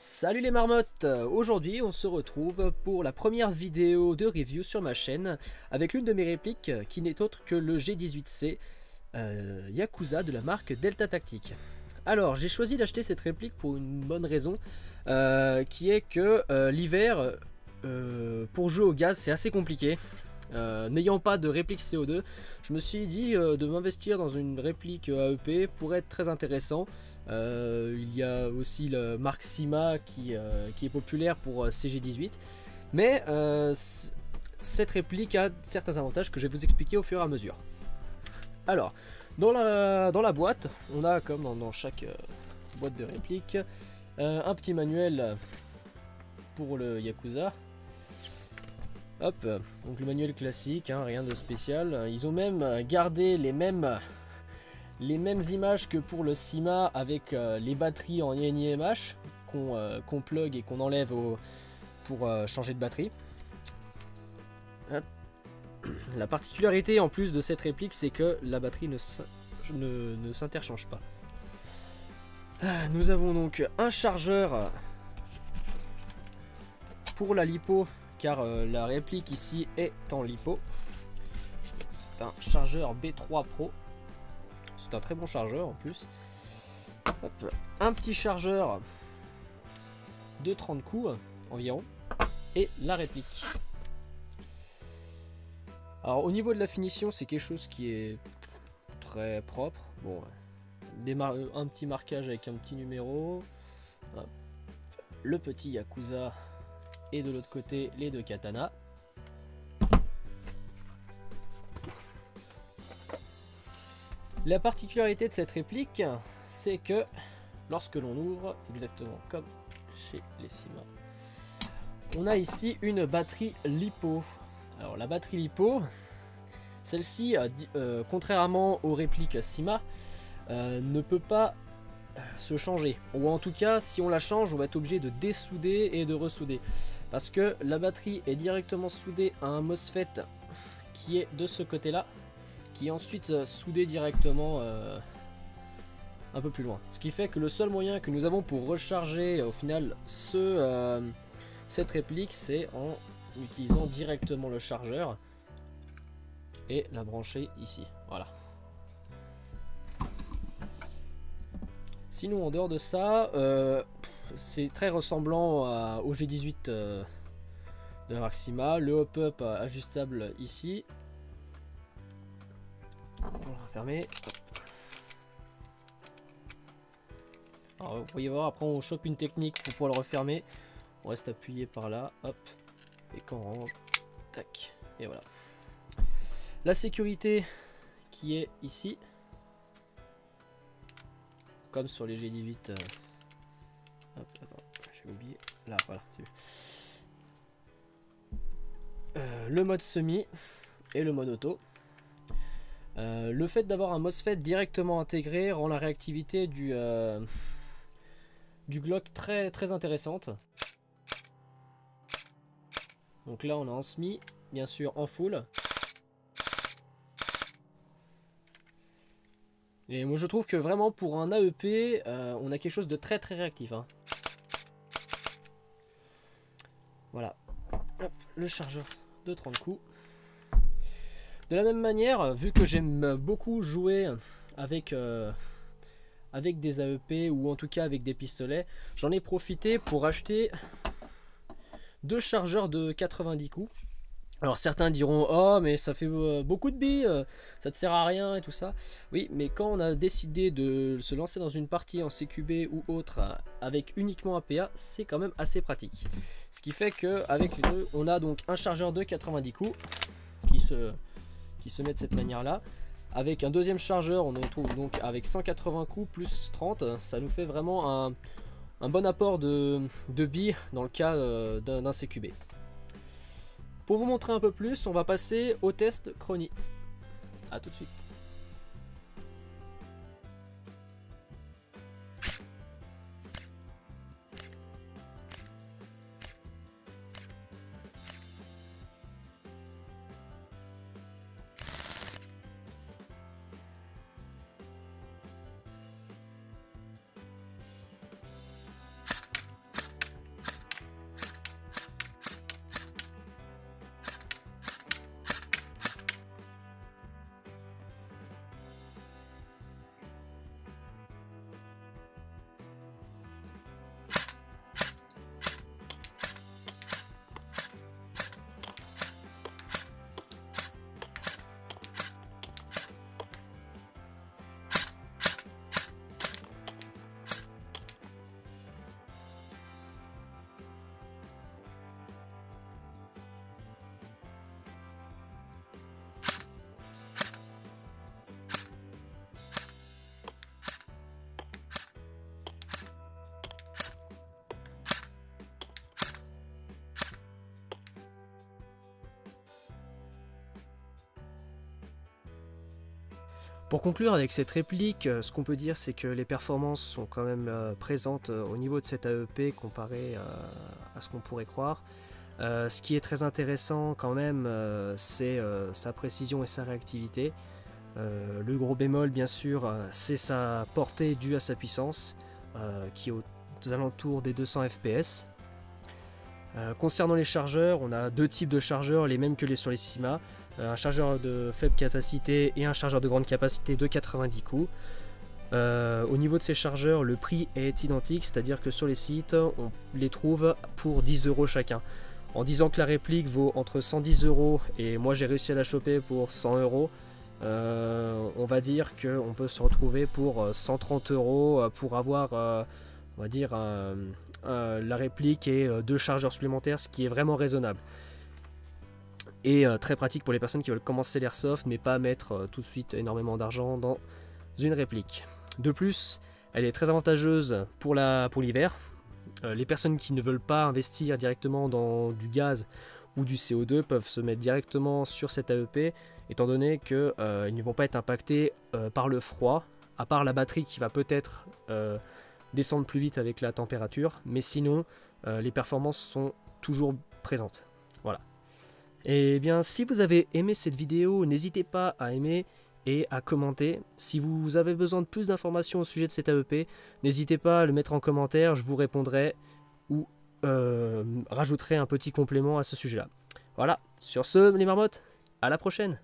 Salut les marmottes. Aujourd'hui on se retrouve pour la première vidéo de review sur ma chaîne avec l'une de mes répliques qui n'est autre que le G18C Yakuza de la marque Delta Tactique. Alors j'ai choisi d'acheter cette réplique pour une bonne raison qui est que l'hiver pour jouer au gaz c'est assez compliqué. N'ayant pas de réplique CO2, je me suis dit de m'investir dans une réplique AEP pourrait être très intéressant. Il y a aussi la marque Sima qui est populaire pour CG18, mais cette réplique a certains avantages que je vais vous expliquer au fur et à mesure. Alors, dans la boîte, on a comme dans chaque boîte de réplique un petit manuel pour le Yakuza. Hop, donc le manuel classique, hein, rien de spécial. Ils ont même gardé les mêmes images que pour le Sima avec les batteries en INIMH qu'on plug et qu'on enlève pour changer de batterie. Hop. La particularité en plus de cette réplique, c'est que la batterie ne s'interchange pas. Nous avons donc un chargeur pour la lipo, car la réplique ici est en lipo. C'est un chargeur B3 Pro. C'est un très bon chargeur en plus. Hop. Un petit chargeur de 30 coups environ. Et la réplique. Alors au niveau de la finition, c'est quelque chose qui est très propre. Bon, un petit marquage avec un petit numéro. Hop. Le petit Yakuza. Et de l'autre côté, les deux katanas. La particularité de cette réplique, c'est que lorsque l'on ouvre, exactement comme chez les Sima, on a ici une batterie LiPo. Alors la batterie LiPo, celle-ci, contrairement aux répliques Sima, ne peut pas se changer. Ou en tout cas, si on la change, on va être obligé de dessouder et de ressouder. Parce que la batterie est directement soudée à un MOSFET qui est de ce côté-là, qui est ensuite soudé directement un peu plus loin. Ce qui fait que le seul moyen que nous avons pour recharger au final cette réplique, c'est en utilisant directement le chargeur et la brancher ici. Voilà. Sinon en dehors de ça, c'est très ressemblant au G18 de la marque Sima. Le hop-up ajustable ici. On va le refermer. Alors vous voyez voir, après on chope une technique pour pouvoir le refermer. On reste appuyé par là, hop, et quand on range, tac, et voilà. La sécurité qui est ici, comme sur les G18. Hop, attends, j'ai oublié. Là, voilà, c'est bon. Le mode semi et le mode auto. Le fait d'avoir un MOSFET directement intégré rend la réactivité du Glock très intéressante. Donc là on est en semi, bien sûr en full. Et moi je trouve que vraiment pour un AEP, on a quelque chose de très réactif. Hein. Voilà. Hop, le chargeur de 30 coups. De la même manière, vu que j'aime beaucoup jouer avec des AEP ou en tout cas avec des pistolets, j'en ai profité pour acheter deux chargeurs de 90 coups. Alors certains diront oh mais ça fait beaucoup de billes, ça te sert à rien et tout ça. Oui, mais quand on a décidé de se lancer dans une partie en CQB ou autre avec uniquement APA, c'est quand même assez pratique. Ce qui fait que avec les deux, on a donc un chargeur de 90 coups qui se met de cette manière là. Avec un deuxième chargeur, on retrouve donc avec 180 coups plus 30, ça nous fait vraiment un bon apport de billes dans le cas d'un CQB. Pour vous montrer un peu plus, on va passer au test Chrony. A tout de suite. Pour conclure avec cette réplique, ce qu'on peut dire c'est que les performances sont quand même présentes au niveau de cette AEP comparé à ce qu'on pourrait croire. Ce qui est très intéressant quand même, c'est sa précision et sa réactivité. Le gros bémol bien sûr, c'est sa portée due à sa puissance, qui est aux alentours des 200 fps. Concernant les chargeurs, on a deux types de chargeurs, les mêmes que sur les Syma. Un chargeur de faible capacité et un chargeur de grande capacité de 90 coups. Au niveau de ces chargeurs, le prix est identique, c'est-à-dire que sur les sites, on les trouve pour 10 € chacun. En disant que la réplique vaut entre 110 € et moi j'ai réussi à la choper pour 100 €, on va dire qu'on peut se retrouver pour 130 € pour avoir, on va dire, la réplique et deux chargeurs supplémentaires, ce qui est vraiment raisonnable. Et très pratique pour les personnes qui veulent commencer l'airsoft mais pas mettre tout de suite énormément d'argent dans une réplique. De plus, elle est très avantageuse pour l'hiver. Les personnes qui ne veulent pas investir directement dans du gaz ou du CO2 peuvent se mettre directement sur cette AEP, étant donné qu'ils ne vont pas être impactés par le froid, à part la batterie qui va peut-être descendre plus vite avec la température, mais sinon les performances sont toujours présentes. Voilà. Et bien si vous avez aimé cette vidéo, n'hésitez pas à aimer et à commenter. Si vous avez besoin de plus d'informations au sujet de cette AEP, n'hésitez pas à le mettre en commentaire, je vous répondrai ou rajouterai un petit complément à ce sujet là. Voilà, sur ce les marmottes, à la prochaine.